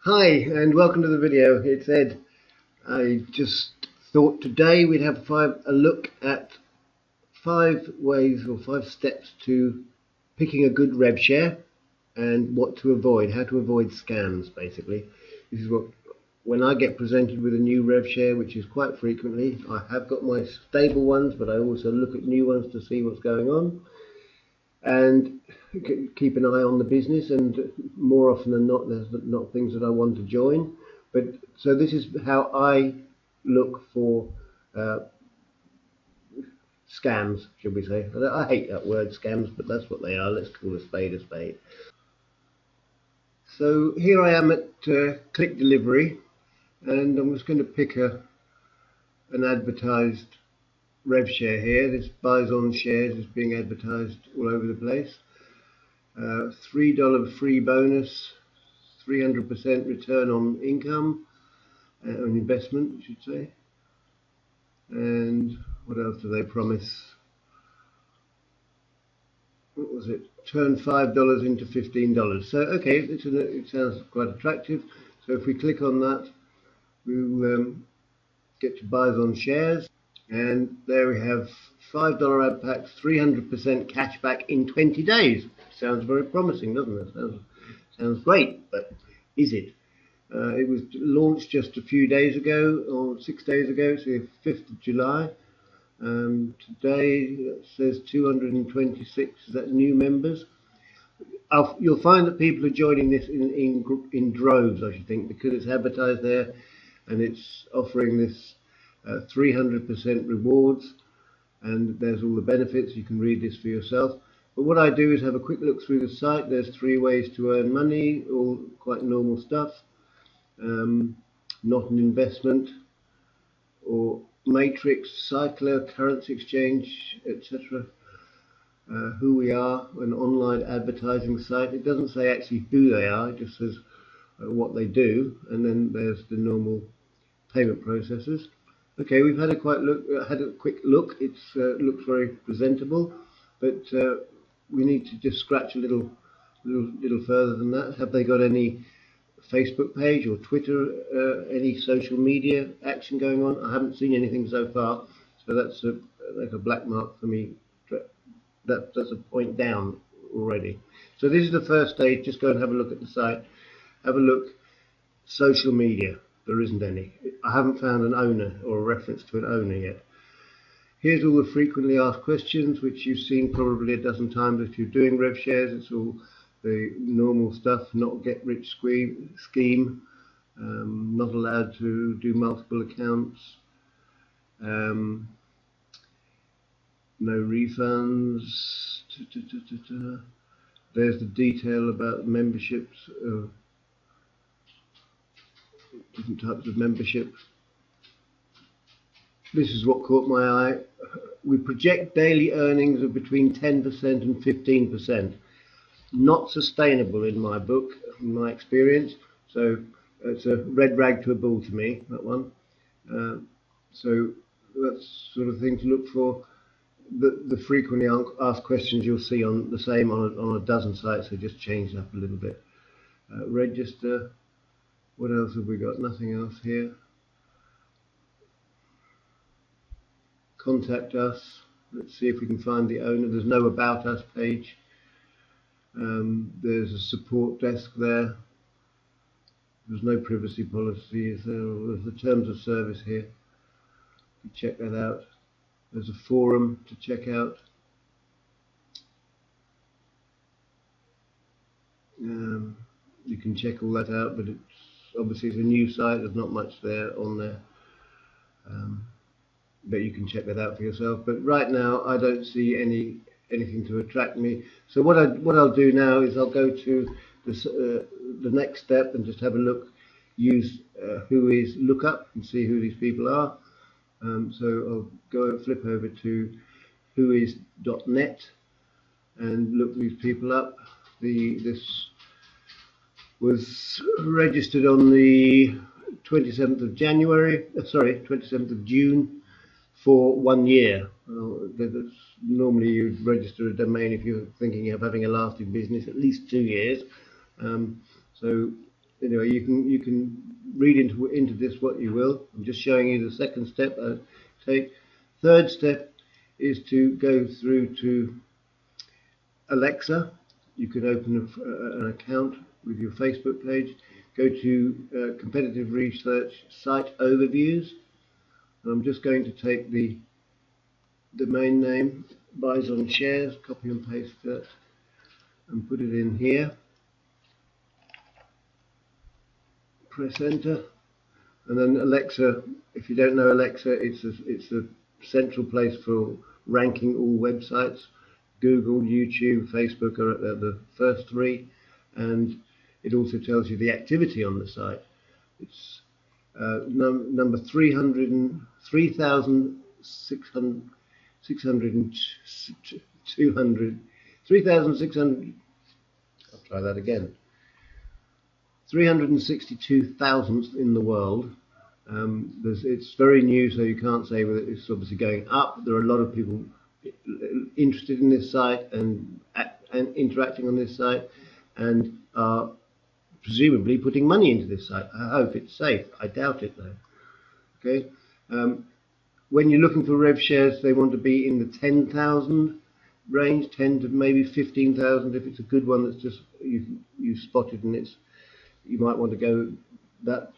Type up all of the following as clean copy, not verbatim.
Hi and welcome to the video. It's Ed. I just thought today we'd have a look at 5 ways or 5 steps to picking a good rev share and what to avoid, how to avoid scams basically. This is what, when I get presented with a new rev share, which is quite frequently, I have got my stable ones, but I also look at new ones to see what's going on and keep an eye on the business, and more often than not there's not things that I want to join. But so this is how I look for scams, should we say. I hate that word scams, but that's what they are. Let's call a spade a spade. So here I am at click delivery, and I'm just going to pick an advertised rev share here. This buys on shares is being advertised all over the place. $3 free bonus, 300% return on income, on investment, I should say. And what else do they promise? What was it? Turn $5 into $15. So okay, it sounds quite attractive. So if we click on that, we'll get to buys on shares, and there we have $5 ad packs, 300% cashback in 20 days. Sounds very promising, doesn't it? Sounds great, but is it? It was launched just a few days ago, or 6 days ago, so the 5th of July. Today it says 226, is that new members? You'll find that people are joining this in droves, I should think, because it's advertised there and it's offering this 300% rewards, and there's all the benefits. You can read this for yourself. But what I do is have a quick look through the site. There's 3 ways to earn money, all quite normal stuff. Not an investment, or matrix, cycler, currency exchange, etc. Who we are, an online advertising site. It doesn't say actually who they are, it just says what they do, and then there's the normal payment processes. Okay, we've had a quick look. It looks very presentable, but we need to just scratch a little further than that. Have they got any Facebook page or Twitter, any social media action going on? I haven't seen anything so far, so that's like a black mark for me. That's a point down already. So this is the first stage. Just go and have a look at the site. Have a look. Social media. There isn't any. I haven't found an owner or a reference to an owner yet. Here's all the frequently asked questions, which you've seen probably a dozen times if you're doing rev shares. It's all the normal stuff. Not get rich scheme. Not allowed to do multiple accounts. No refunds. There's the detail about memberships, different types of membership. This is what caught my eye. We project daily earnings of between 10% and 15%. Not sustainable in my book, in my experience. So it's a red rag to a bull to me, that one. So that's sort of thing to look for. The frequently asked questions you'll see on the same on a dozen sites, so just changed up a little bit. Register. What else have we got? Nothing else here. Contact us. Let's see if we can find the owner. There's no about us page. There's a support desk there. There's no privacy policy. There's the terms of service here. You check that out. There's a forum to check out. You can check all that out, but it's a new site. There's not much there on there. But you can check that out for yourself. But right now, I don't see anything to attract me. So what I'll do now is I'll go to the next step and just have a look. Use Whois lookup and see who these people are. So I'll go and flip over to whois.net and look these people up. This was registered on the 27th of January. 27th of June. For 1 year. Normally you'd register a domain if you're thinking of having a lasting business, at least 2 years. So anyway, you can read into this what you will. I'm just showing you the second step I take. Third step is to go through to Alexa. You can open an account with your Facebook page. Go to competitive research site overviews. And I'm just going to take the domain name Bison Shares, copy and paste that, and put it in here. Press enter, and then Alexa. If you don't know Alexa, it's a central place for ranking all websites. Google, YouTube, Facebook are the first three, and it also tells you the activity on the site. It's number 3,600. I'll try that again. 362,000th in the world. It's very new, so you can't say whether it's obviously going up. There are a lot of people interested in this site and interacting on this site, and are presumably putting money into this site. I hope it's safe. I doubt it though. Okay. When you're looking for Revshares, they want to be in the 10,000 range, 10 to maybe 15,000 if it's a good one that's just you spotted, and you might want to go that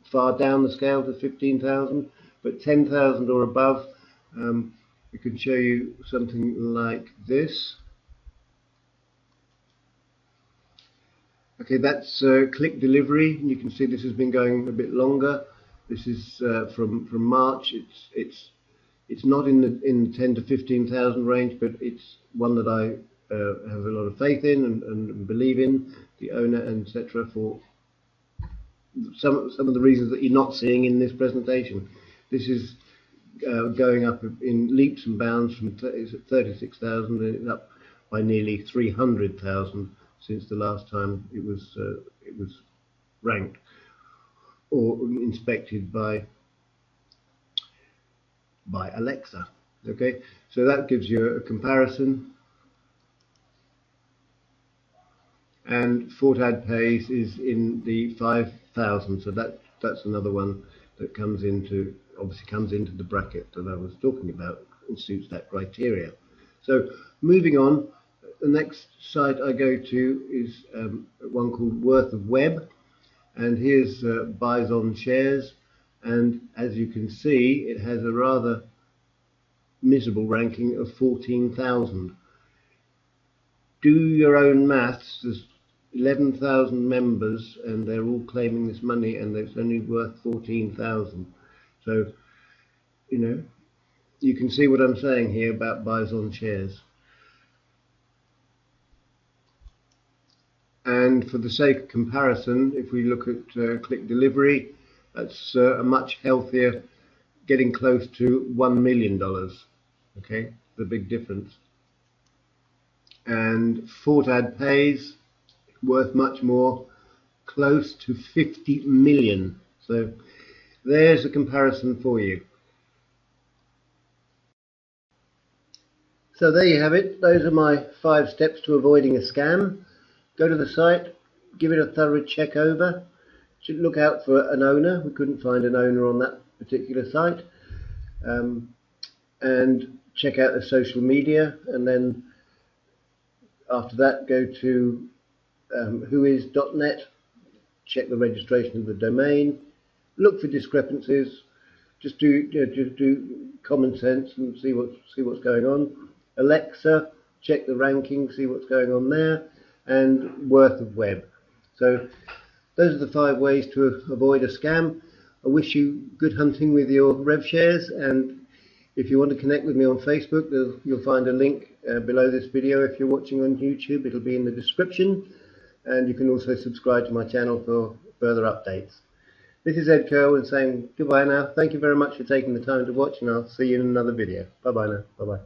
far down the scale to 15,000, but 10,000 or above. We can show you something like this. Okay, that's click delivery. You can see this has been going a bit longer. This is from March. It's not in the 10 to 15,000 range, but it's one that I have a lot of faith in and believe in, the owner and etc. for some of the reasons that you're not seeing in this presentation. This is going up in leaps and bounds from it's at 36,000, and it's up by nearly 300,000 since the last time it was ranked or inspected by Alexa. Okay, so that gives you a comparison. And Fortad Pays is in the 5,000, so that's another one that obviously comes into the bracket that I was talking about and suits that criteria. So moving on, the next site I go to is one called Worth of Web, and here's Bison Shares, and as you can see, it has a rather miserable ranking of 14,000. Do your own maths. There's 11,000 members, and they're all claiming this money, and it's only worth 14,000. So, you can see what I'm saying here about Bison Shares. And for the sake of comparison, if we look at click delivery, that's a much healthier, getting close to $1 million. Okay, the big difference. And Fortad Pays, worth much more, close to 50 million. So there's a comparison for you. So there you have it. Those are my 5 steps to avoiding a scam. Go to the site, give it a thorough check over. Should look out for an owner. We couldn't find an owner on that particular site. And check out the social media, and then after that go to whois.net, check the registration of the domain, look for discrepancies, just do common sense and see what's going on. Alexa, check the ranking, see what's going on there, and Worth of Web. So those are the 5 ways to avoid a scam. I wish you good hunting with your Revshares, and if you want to connect with me on Facebook, you'll find a link below this video. If you're watching on YouTube, it'll be in the description, and you can also subscribe to my channel for further updates. This is Ed Kirwan saying goodbye now. Thank you very much for taking the time to watch, and I'll see you in another video. Bye bye now. Bye bye.